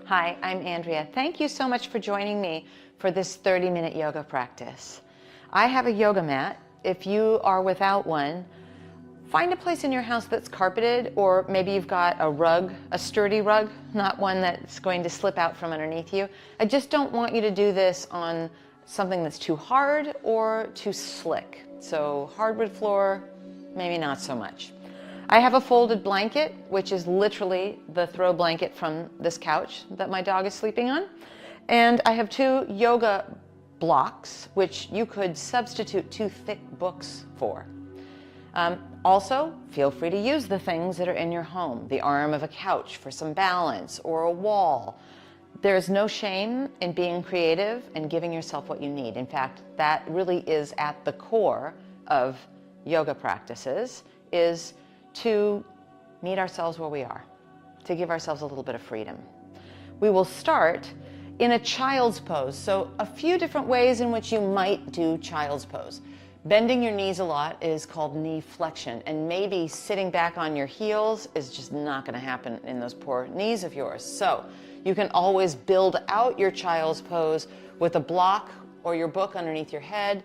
Hi, I'm Andrea. Thank you so much for joining me for this 30-minute yoga practice. I have a yoga mat. If you are without one, find a place in your house that's carpeted, or maybe you've got a rug, a sturdy rug, not one that's going to slip out from underneath you. I just don't want you to do this on something that's too hard or too slick. So hardwood floor, maybe not so much. I have a folded blanket, which is literally the throw blanket from this couch that my dog is sleeping on. And I have 2 yoga blocks, which you could substitute 2 thick books for. Also, feel free to use the things that are in your home, the arm of a couch for some balance, or a wall. There's no shame in being creative and giving yourself what you need. In fact, that really is at the core of yoga practices, is to meet ourselves where we are, to give ourselves a little bit of freedom. We will start in a child's pose. So a few different ways in which you might do child's pose. Bending your knees a lot is called knee flexion, and maybe sitting back on your heels is just not going to happen in those poor knees of yours. So you can always build out your child's pose with a block or your book underneath your head.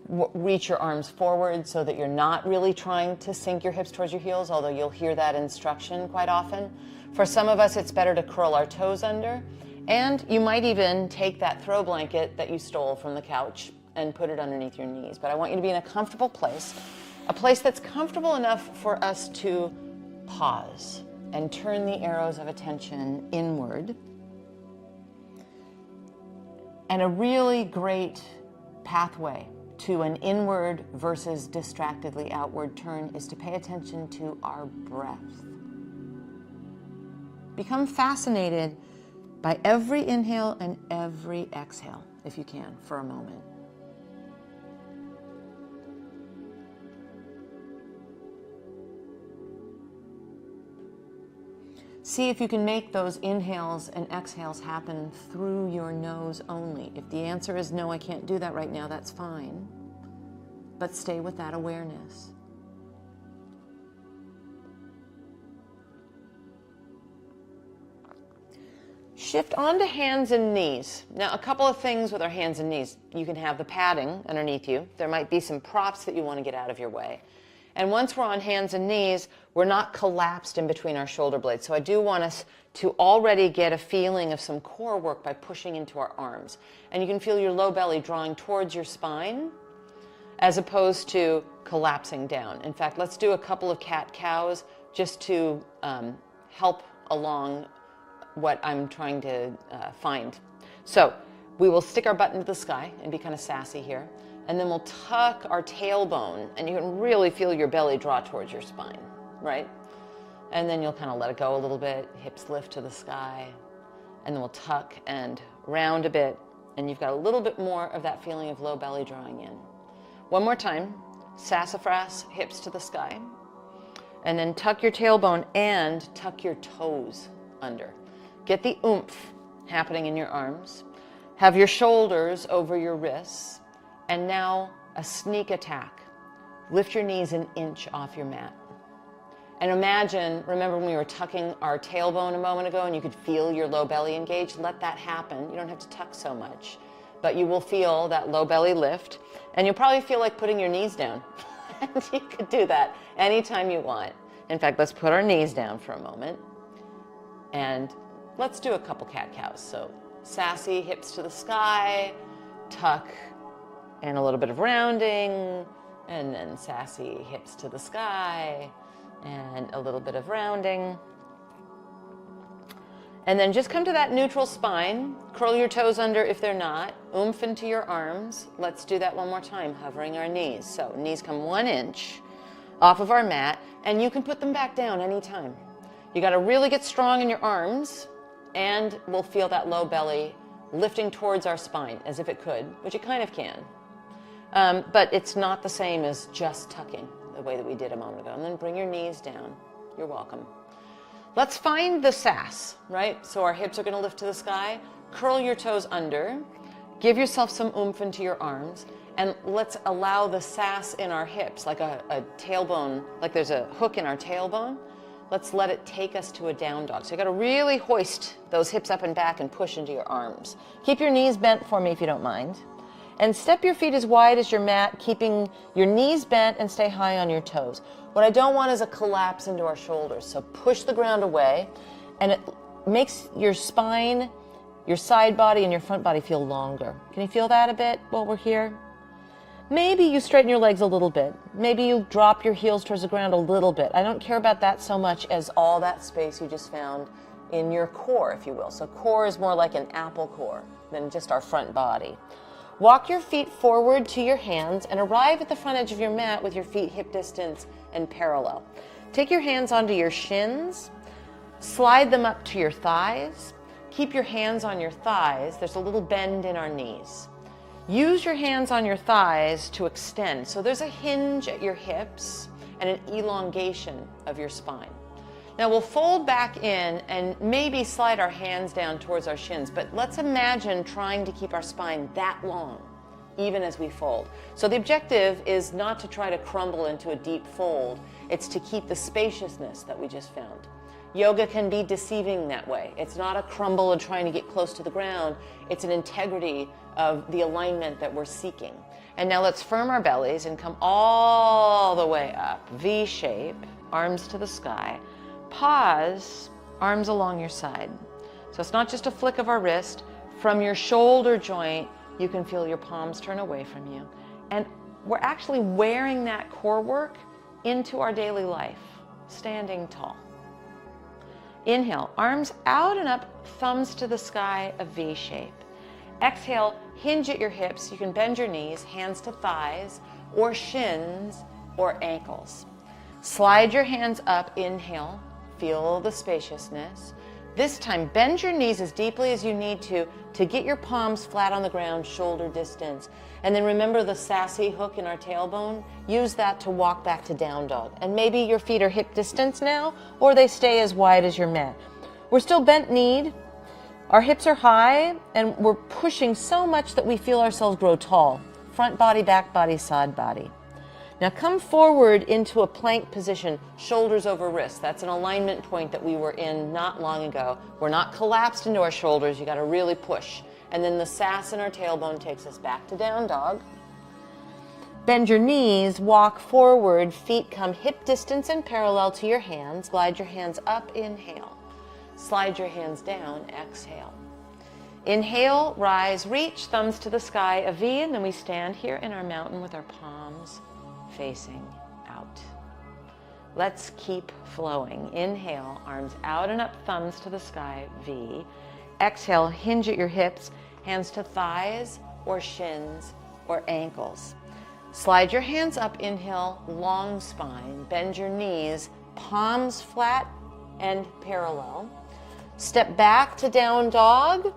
Reach your arms forward so that you're not really trying to sink your hips towards your heels, although you'll hear that instruction quite often. For some of us, it's better to curl our toes under, and you might even take that throw blanket that you stole from the couch and put it underneath your knees. But I want you to be in a comfortable place, a place that's comfortable enough for us to pause and turn the arrows of attention inward. And a really great pathway to an inward versus distractedly outward turn is to pay attention to our breath. Become fascinated by every inhale and every exhale, if you can, for a moment. See if you can make those inhales and exhales happen through your nose only. If the answer is no, I can't do that right now, that's fine. But stay with that awareness. Shift onto hands and knees. Now, a couple of things with our hands and knees. You can have the padding underneath you. There might be some props that you want to get out of your way. And once we're on hands and knees, we're not collapsed in between our shoulder blades. So I do want us to already get a feeling of some core work by pushing into our arms. And you can feel your low belly drawing towards your spine as opposed to collapsing down. In fact, let's do a couple of cat-cows just to help along what I'm trying to find. So we will stick our butt into the sky and be kind of sassy here. And then we'll tuck our tailbone, and you can really feel your belly draw towards your spine, right? And then you'll kind of let it go a little bit, hips lift to the sky, and then we'll tuck and round a bit, and you've got a little bit more of that feeling of low belly drawing in. One more time, sassafras, hips to the sky, and then tuck your tailbone and tuck your toes under. Get the oomph happening in your arms. Have your shoulders over your wrists. And now a sneak attack. Lift your knees an inch off your mat. And imagine, remember when we were tucking our tailbone a moment ago and you could feel your low belly engage? Let that happen. You don't have to tuck so much. But you will feel that low belly lift. And you'll probably feel like putting your knees down. And you could do that anytime you want. In fact, let's put our knees down for a moment. And let's do a couple cat-cows. So sassy, hips to the sky, tuck, and a little bit of rounding, and then sassy, hips to the sky, and a little bit of rounding. And then just come to that neutral spine. Curl your toes under if they're not. Oomph into your arms. Let's do that one more time, hovering our knees. So knees come 1 inch off of our mat, and you can put them back down anytime. You got to really get strong in your arms, and we'll feel that low belly lifting towards our spine as if it could, which it kind of can. But it's not the same as just tucking the way that we did a moment ago. And then bring your knees down. You're welcome. Let's find the sass, right? So our hips are going to lift to the sky. Curl your toes under. Give yourself some oomph into your arms. And let's allow the sass in our hips, like a tailbone, like there's a hook in our tailbone. let's let it take us to a down dog. So you got to really hoist those hips up and back and push into your arms. Keep your knees bent for me if you don't mind. And step your feet as wide as your mat, keeping your knees bent and stay high on your toes. What I don't want is a collapse into our shoulders. So push the ground away, and it makes your spine, your side body, and your front body feel longer. Can you feel that a bit while we're here? Maybe you straighten your legs a little bit. Maybe you drop your heels towards the ground a little bit. I don't care about that so much as all that space you just found in your core, if you will. So core is more like an apple core than just our front body. Walk your feet forward to your hands and arrive at the front edge of your mat with your feet hip distance and parallel. Take your hands onto your shins, slide them up to your thighs. Keep your hands on your thighs. There's a little bend in our knees. Use your hands on your thighs to extend. So there's a hinge at your hips and an elongation of your spine. Now we'll fold back in and maybe slide our hands down towards our shins, but let's imagine trying to keep our spine that long, even as we fold. So the objective is not to try to crumble into a deep fold, it's to keep the spaciousness that we just found. Yoga can be deceiving that way. It's not a crumble and trying to get close to the ground, it's an integrity of the alignment that we're seeking. And now let's firm our bellies and come all the way up, V shape, arms to the sky. Pause, arms along your side. So it's not just a flick of our wrist. From your shoulder joint, you can feel your palms turn away from you. And we're actually wearing that core work into our daily life, standing tall. Inhale, arms out and up, thumbs to the sky, a V shape. Exhale, hinge at your hips. You can bend your knees, hands to thighs, or shins, or ankles. Slide your hands up, inhale. Feel the spaciousness. This time, bend your knees as deeply as you need to get your palms flat on the ground, shoulder distance. And then remember the sassy hook in our tailbone? Use that to walk back to down dog. And maybe your feet are hip distance now, or they stay as wide as your mat. We're still bent kneed. Our hips are high, and we're pushing so much that we feel ourselves grow tall. Front body, back body, side body. Now come forward into a plank position, shoulders over wrists. That's an alignment point that we were in not long ago. We're not collapsed into our shoulders. You got to really push. And then the sass in our tailbone takes us back to down dog. Bend your knees, walk forward, feet come hip distance and parallel to your hands. Glide your hands up, inhale. Slide your hands down, exhale. Inhale, rise, reach, thumbs to the sky, a V, and then we stand here in our mountain with our palms facing out. Let's keep flowing. Inhale, arms out and up, thumbs to the sky, V. Exhale, hinge at your hips, hands to thighs or shins or ankles. Slide your hands up, inhale, long spine. Bend your knees, palms flat and parallel. Step back to down dog.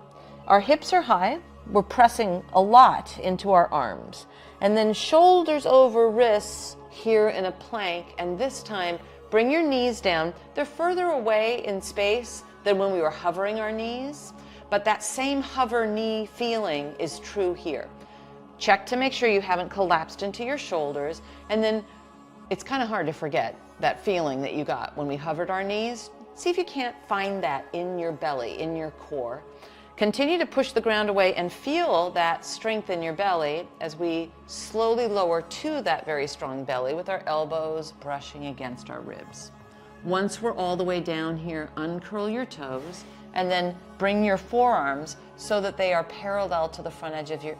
Our hips are high. We're pressing a lot into our arms. And then shoulders over wrists here in a plank. And this time, bring your knees down. They're further away in space than when we were hovering our knees. But that same hover knee feeling is true here. Check to make sure you haven't collapsed into your shoulders. And then it's kind of hard to forget that feeling that you got when we hovered our knees. See if you can't find that in your belly, in your core. Continue to push the ground away and feel that strength in your belly as we slowly lower to that very strong belly with our elbows brushing against our ribs. Once we're all the way down here, uncurl your toes and then bring your forearms so that they are parallel to the front edge of your,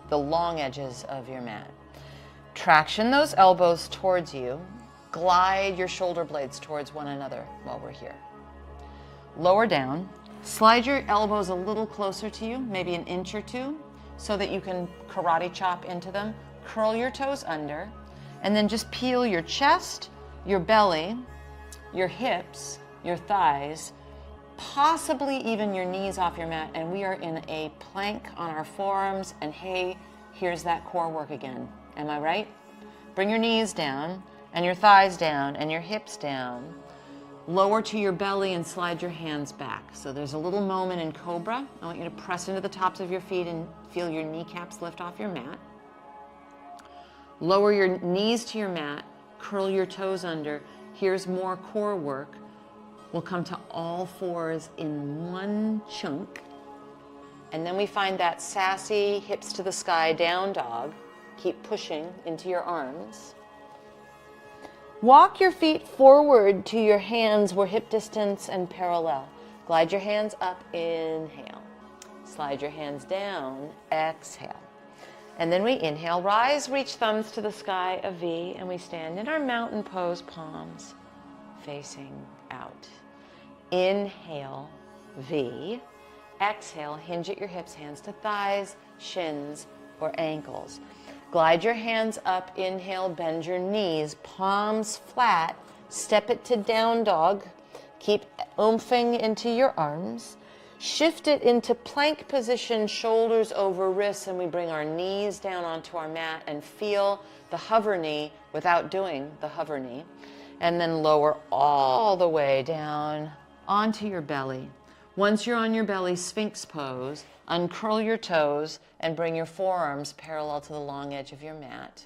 the long edges of your mat. Traction those elbows towards you. Glide your shoulder blades towards one another while we're here. Lower down. Slide your elbows a little closer to you, maybe an inch or two, so that you can karate chop into them. Curl your toes under, and then just peel your chest, your belly, your hips, your thighs, possibly even your knees off your mat, and we are in a plank on our forearms, and hey, here's that core work again. Am I right? Bring your knees down, and your thighs down, and your hips down. Lower to your belly and slide your hands back. So there's a little moment in Cobra. I want you to press into the tops of your feet and feel your kneecaps lift off your mat. Lower your knees to your mat, curl your toes under, Here's more core work. We'll come to all fours in one chunk. And then we find that sassy hips to the sky down dog. Keep pushing into your arms. Walk your feet forward to your hands were hip distance and parallel. Glide your hands up, inhale. Slide your hands down, exhale. And then we inhale, rise, reach thumbs to the sky, a V, and we stand in our mountain pose, palms facing out. Inhale, V. Exhale, hinge at your hips, hands to thighs, shins, or ankles. Glide your hands up, inhale, bend your knees, palms flat, step it to down dog. Keep oomping into your arms. Shift it into plank position, shoulders over wrists, and we bring our knees down onto our mat and feel the hover knee without doing the hover knee. And then lower all the way down onto your belly. Once you're on your belly, Sphinx pose, uncurl your toes and bring your forearms parallel to the long edge of your mat.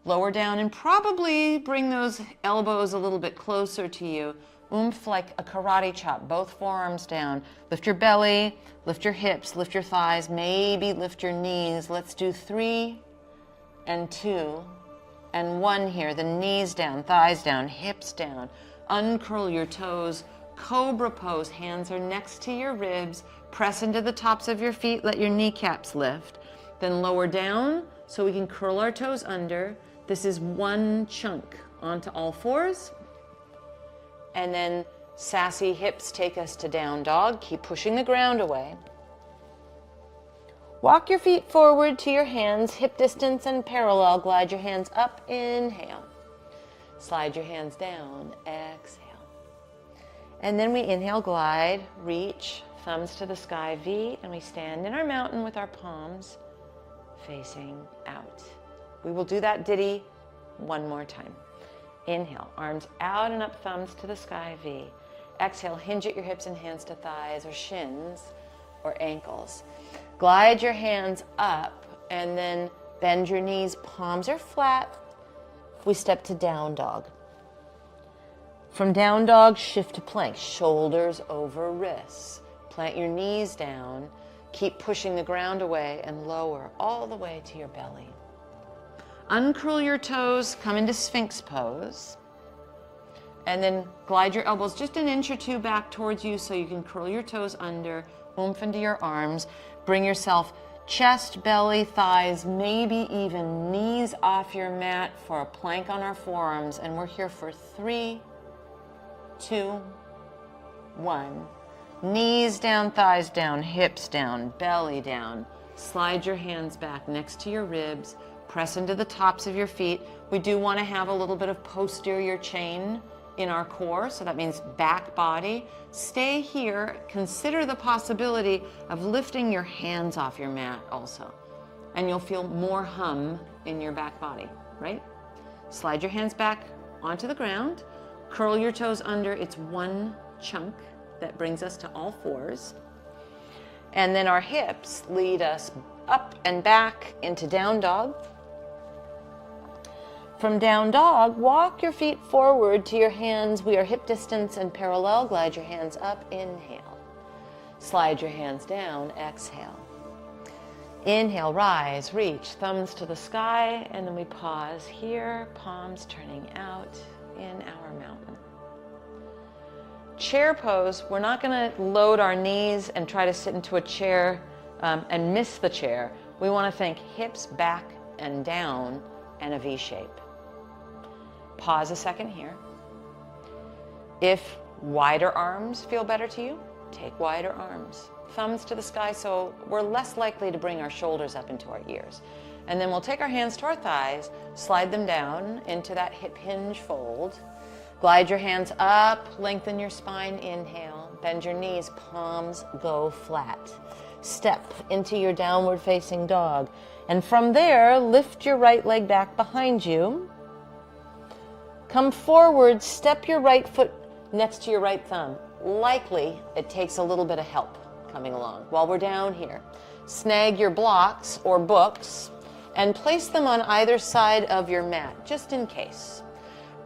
Lower down and probably bring those elbows a little bit closer to you. Oomph like a karate chop, both forearms down. Lift your belly, lift your hips, lift your thighs, maybe lift your knees. Let's do 3 and 2 and 1 here. The knees down, thighs down, hips down. Uncurl your toes. Cobra pose, hands are next to your ribs. Press into the tops of your feet, let your kneecaps lift. Then lower down so we can curl our toes under. This is one chunk onto all fours. And then sassy hips take us to down dog. Keep pushing the ground away. Walk your feet forward to your hands, hip distance and parallel. Glide your hands up, inhale. Slide your hands down, exhale. And then we inhale, glide, reach, thumbs to the sky, V, and we stand in our mountain with our palms facing out. We will do that ditty one more time. Inhale, arms out and up, thumbs to the sky, V. Exhale, hinge at your hips and hands to thighs or shins or ankles. Glide your hands up and then bend your knees, palms are flat. We step to down dog. From down dog, shift to plank, shoulders over wrists. Plant your knees down, keep pushing the ground away and lower all the way to your belly. Uncurl your toes, come into Sphinx pose. And then glide your elbows just an inch or two back towards you so you can curl your toes under, oomph into your arms. Bring yourself chest, belly, thighs, maybe even knees off your mat for a plank on our forearms. And we're here for 3, 2, 1. Knees down, thighs down, hips down, belly down. Slide your hands back next to your ribs. Press into the tops of your feet. We do want to have a little bit of posterior chain in our core, so that means back body. Stay here. Consider the possibility of lifting your hands off your mat also. And you'll feel more hum in your back body, right? Slide your hands back onto the ground. Curl your toes under. It's one chunk that brings us to all fours. And then our hips lead us up and back into down dog. From down dog, walk your feet forward to your hands. We are hip distance and parallel. Glide your hands up, inhale. Slide your hands down, exhale. Inhale, rise, reach, thumbs to the sky, and then we pause here, palms turning out in our mountain. Chair pose, we're not going to load our knees and try to sit into a chair and miss the chair. We want to think hips back and down and a V shape. Pause a second here. If wider arms feel better to you, take wider arms. Thumbs to the sky so we're less likely to bring our shoulders up into our ears. And then we'll take our hands to our thighs, slide them down into that hip hinge fold. Glide your hands up, lengthen your spine, inhale. Bend your knees, palms go flat. Step into your downward facing dog. And from there, lift your right leg back behind you. Come forward, step your right foot next to your right thumb. Likely, it takes a little bit of help coming along. While we're down here, snag your blocks or books and place them on either side of your mat, just in case.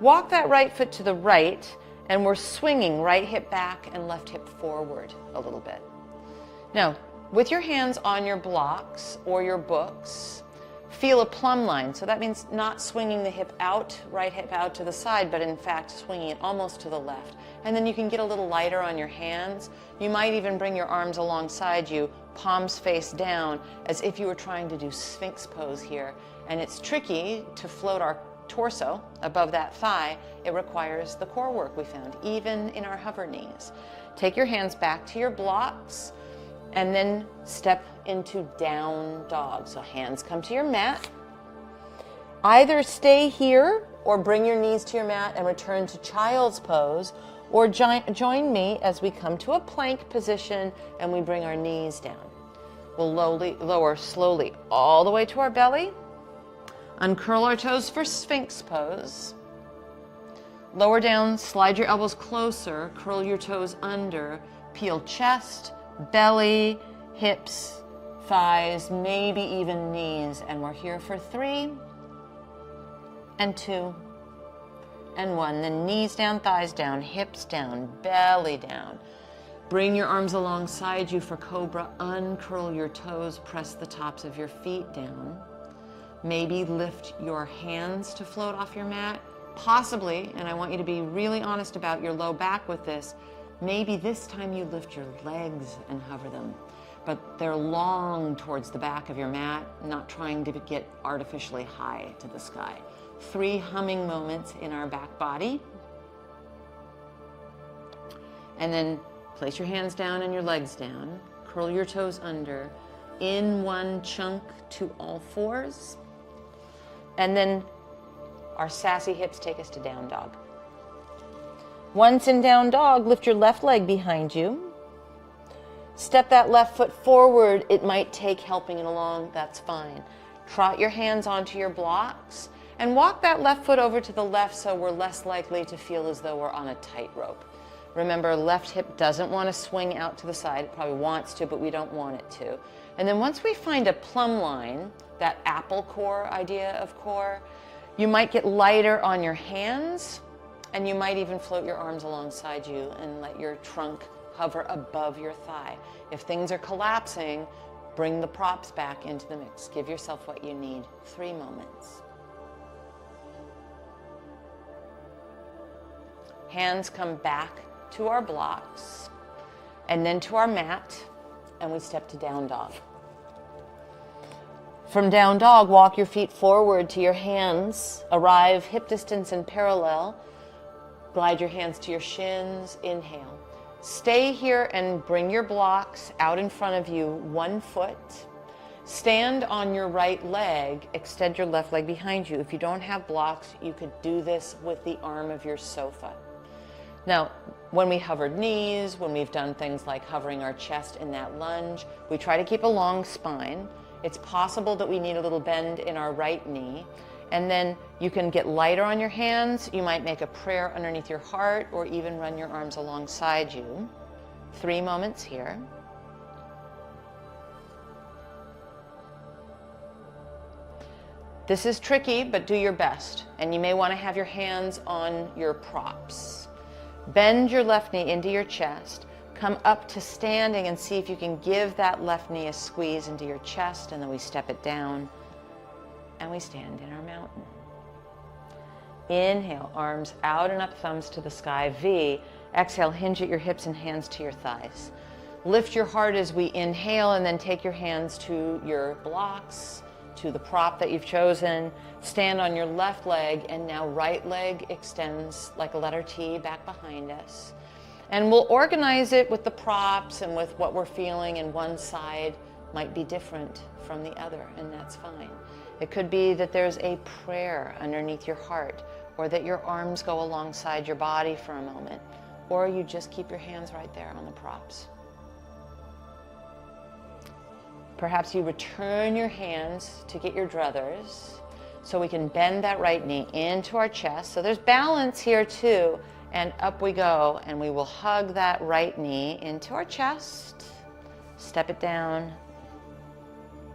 Walk that right foot to the right, and we're swinging right hip back and left hip forward a little bit. Now, with your hands on your blocks or your books, feel a plumb line. So that means not swinging the hip out, right hip out to the side, but in fact swinging it almost to the left. And then you can get a little lighter on your hands. You might even bring your arms alongside you, palms face down, as if you were trying to do Sphinx pose here. And it's tricky to float our torso above that thigh. It requires the core work we found, even in our hover knees. Take your hands back to your blocks, and then step into down dog. So hands come to your mat. Either stay here or bring your knees to your mat and return to child's pose, or join me as we come to a plank position and we bring our knees down. We'll lower slowly all the way to our belly. Uncurl our toes for Sphinx pose. Lower down, slide your elbows closer, curl your toes under, peel chest, belly, hips, thighs, maybe even knees. And we're here for 3 and 2 and 1. Then knees down, thighs down, hips down, belly down. Bring your arms alongside you for cobra. Uncurl your toes, press the tops of your feet down. Maybe lift your hands to float off your mat. Possibly, and I want you to be really honest about your low back with this, maybe this time you lift your legs and hover them, but they're long towards the back of your mat, not trying to get artificially high to the sky. 3 humming moments in our back body. And then place your hands down and your legs down. Curl your toes under. In one chunk to all fours. And then our sassy hips take us to down dog. Once in down dog, lift your left leg behind you. Step that left foot forward. It might take helping it along, that's fine. Trot your hands onto your blocks and walk that left foot over to the left so we're less likely to feel as though we're on a tightrope. Remember, left hip doesn't want to swing out to the side. It probably wants to, but we don't want it to. And then once we find a plumb line, that apple core idea of core, you might get lighter on your hands, and you might even float your arms alongside you and let your trunk hover above your thigh. If things are collapsing, bring the props back into the mix. Give yourself what you need. 3 moments. Hands come back to our blocks and then to our mat, and we step to down dog. From down dog, walk your feet forward to your hands. Arrive hip distance and parallel. Glide your hands to your shins. Inhale. Stay here and bring your blocks out in front of you, 1 foot. Stand on your right leg. Extend your left leg behind you. If you don't have blocks, you could do this with the arm of your sofa. Now, when we hovered knees, when we've done things like hovering our chest in that lunge, we try to keep a long spine. It's possible that we need a little bend in our right knee. And then you can get lighter on your hands. You might make a prayer underneath your heart or even run your arms alongside you. 3 moments here. This is tricky, but do your best. And you may want to have your hands on your props. Bend your left knee into your chest. Come up to standing and see if you can give that left knee a squeeze into your chest, and then we step it down and we stand in our mountain. Inhale, arms out and up, thumbs to the sky, V. Exhale, hinge at your hips and hands to your thighs. Lift your heart as we inhale, and then take your hands to your blocks, to the prop that you've chosen. Stand on your left leg, and now right leg extends like a letter T back behind us. And we'll organize it with the props and with what we're feeling, and one side might be different from the other, and that's fine. It could be that there's a prayer underneath your heart, or that your arms go alongside your body for a moment, or you just keep your hands right there on the props. Perhaps you return your hands to get your druthers, so we can bend that right knee into our chest. So there's balance here too. And up we go, and we will hug that right knee into our chest, step it down,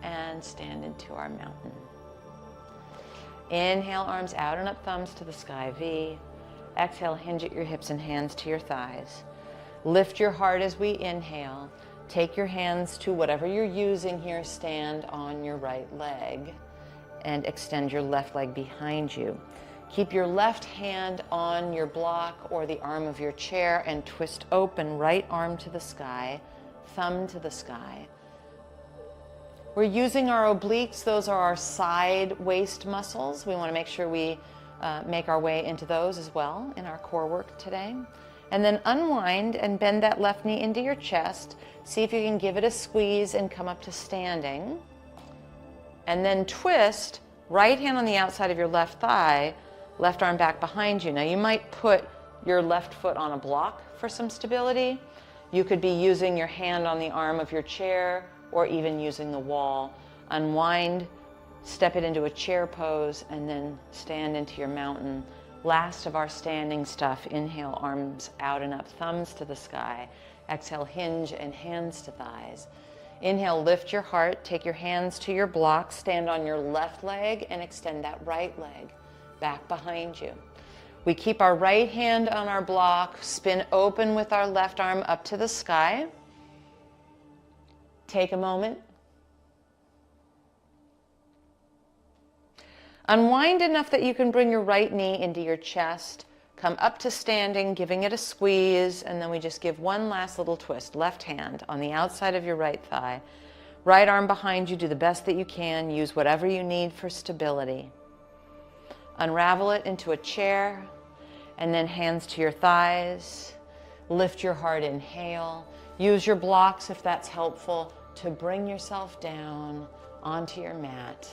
and stand into our mountain. Inhale, arms out and up, thumbs to the sky, V. Exhale, hinge at your hips and hands to your thighs. Lift your heart as we inhale. Take your hands to whatever you're using here. Stand on your right leg and extend your left leg behind you. Keep your left hand on your block or the arm of your chair and twist open, right arm to the sky, thumb to the sky. We're using our obliques. Those are our side waist muscles. We want to make sure we make our way into those as well in our core work today. And then unwind and bend that left knee into your chest. See if you can give it a squeeze and come up to standing. And then twist, right hand on the outside of your left thigh, left arm back behind you. Now you might put your left foot on a block for some stability. You could be using your hand on the arm of your chair or even using the wall. Unwind, step it into a chair pose, and then stand into your mountain. Last of our standing stuff. Inhale, arms out and up, thumbs to the sky. Exhale, hinge and hands to thighs. Inhale, lift your heart, take your hands to your block, stand on your left leg and extend that right leg back behind you. We keep our right hand on our block, spin open with our left arm up to the sky. Take a moment. Unwind enough that you can bring your right knee into your chest. Come up to standing, giving it a squeeze, and then we just give one last little twist. Left hand on the outside of your right thigh. Right arm behind you. Do the best that you can. Use whatever you need for stability. Unravel it into a chair, and then hands to your thighs. Lift your heart, inhale. Use your blocks if that's helpful to bring yourself down onto your mat.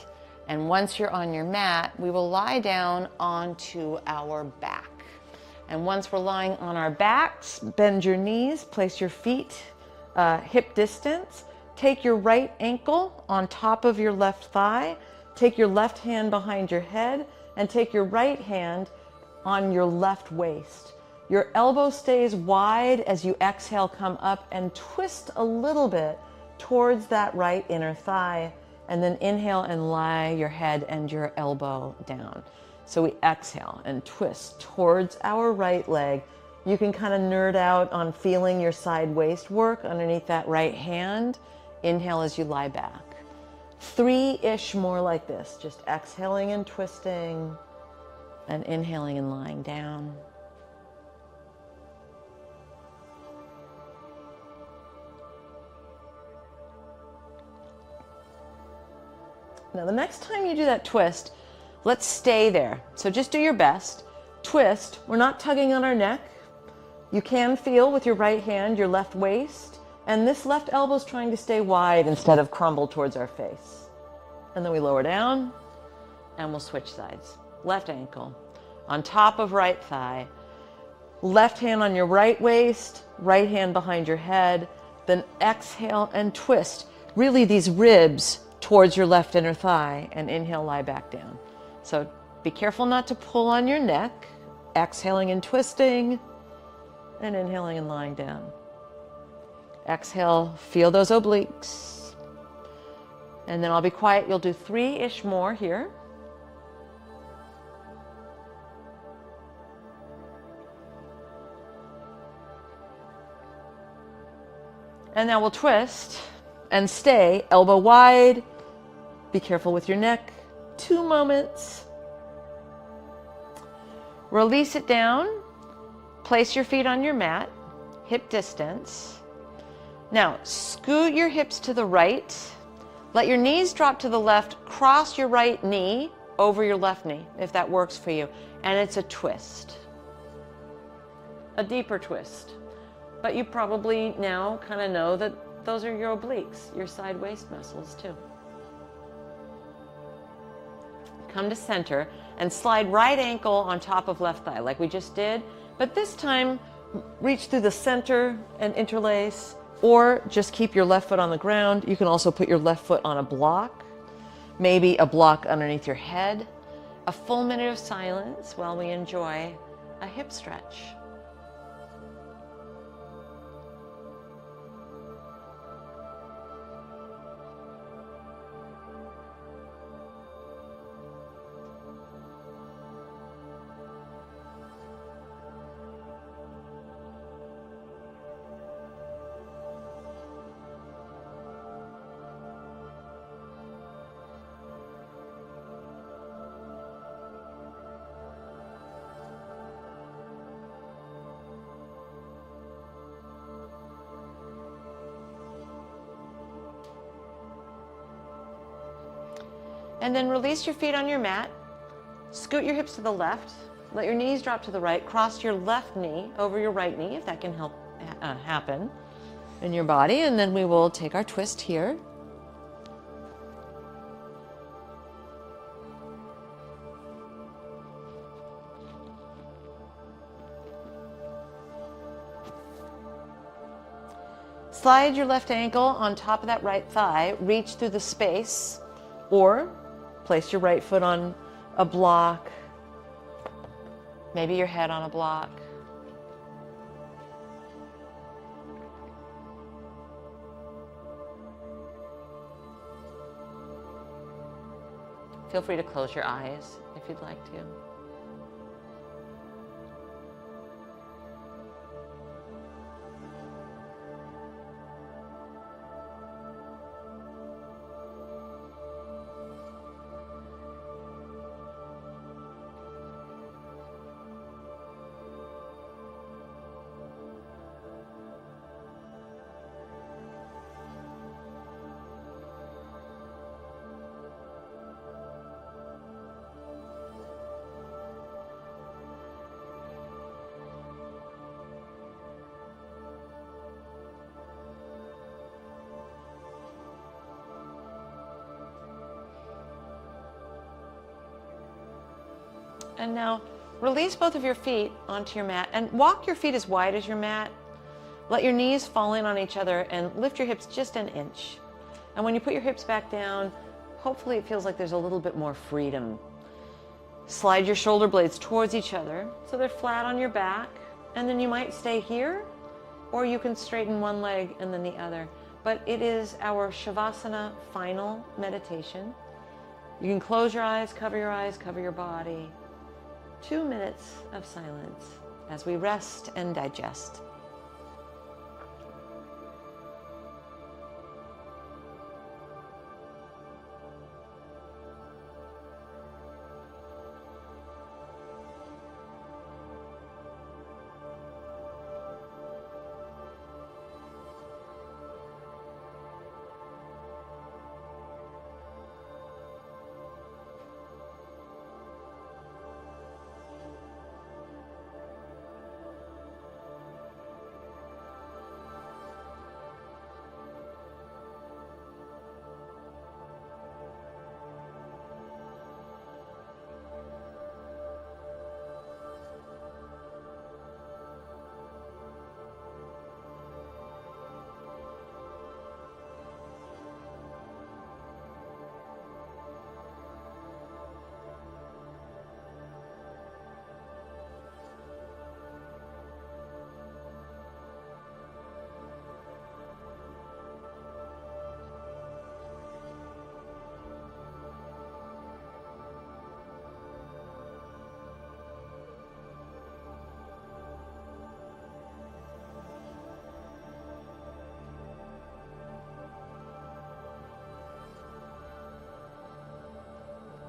And once you're on your mat, we will lie down onto our back. And once we're lying on our backs, bend your knees, place your feet hip distance. Take your right ankle on top of your left thigh. Take your left hand behind your head and take your right hand on your left waist. Your elbow stays wide as you exhale, come up and twist a little bit towards that right inner thigh. And then inhale and lie your head and your elbow down. So we exhale and twist towards our right leg. You can kind of nerd out on feeling your side waist work underneath that right hand. Inhale as you lie back. 3-ish more like this, just exhaling and twisting and inhaling and lying down. Now the next time you do that twist, let's stay there. So just do your best. Twist, we're not tugging on our neck. You can feel with your right hand your left waist, and this left elbow is trying to stay wide instead of crumble towards our face. And then we lower down, and we'll switch sides. Left ankle on top of right thigh. Left hand on your right waist, right hand behind your head. Then exhale and twist. Really these ribs towards your left inner thigh, and inhale, lie back down. So be careful not to pull on your neck. Exhaling and twisting, and inhaling and lying down. Exhale, feel those obliques. And then I'll be quiet. You'll do 3-ish more here. And now we'll twist and stay elbow wide. Be careful with your neck. 2 moments. Release it down. Place your feet on your mat, hip distance. Now scoot your hips to the right. Let your knees drop to the left. Cross your right knee over your left knee, if that works for you. And it's a twist. A deeper twist. But you probably now kind of know that those are your obliques, your side waist muscles too. Come to center and slide right ankle on top of left thigh like we just did, but this time reach through the center and interlace, or just keep your left foot on the ground. You can also put your left foot on a block, maybe a block underneath your head. A full minute of silence while we enjoy a hip stretch. And then release your feet on your mat. Scoot your hips to the left. Let your knees drop to the right. Cross your left knee over your right knee, if that can help happen in your body. And then we will take our twist here. Slide your left ankle on top of that right thigh. Reach through the space, or place your right foot on a block. Maybe your head on a block. Feel free to close your eyes if you'd like to. And now release both of your feet onto your mat and walk your feet as wide as your mat. Let your knees fall in on each other and lift your hips just an inch. And when you put your hips back down, hopefully it feels like there's a little bit more freedom. Slide your shoulder blades towards each other so they're flat on your back. And then you might stay here, or you can straighten one leg and then the other. But it is our Shavasana final meditation. You can close your eyes, cover your body. 2 minutes of silence as we rest and digest.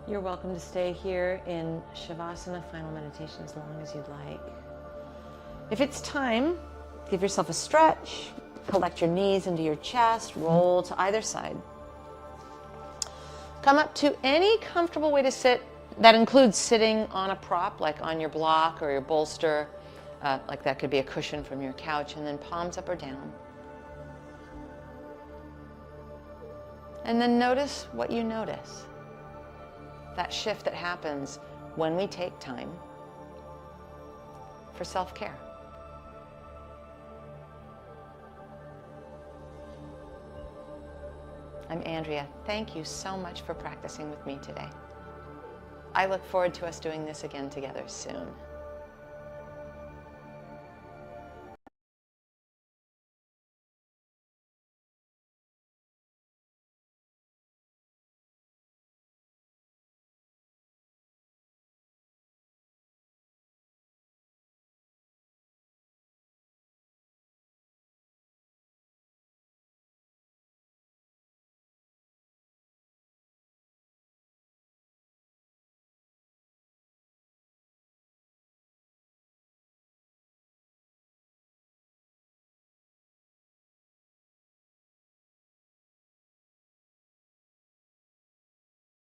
You're welcome to stay here in Shavasana final meditation as long as you'd like. If it's time, give yourself a stretch, collect your knees into your chest, roll to either side. Come up to any comfortable way to sit. That includes sitting on a prop, like on your block or your bolster, like that could be a cushion from your couch, and then palms up or down. And then notice what you notice. That shift that happens when we take time for self-care. I'm Andrea. Thank you so much for practicing with me today. I look forward to us doing this again together soon.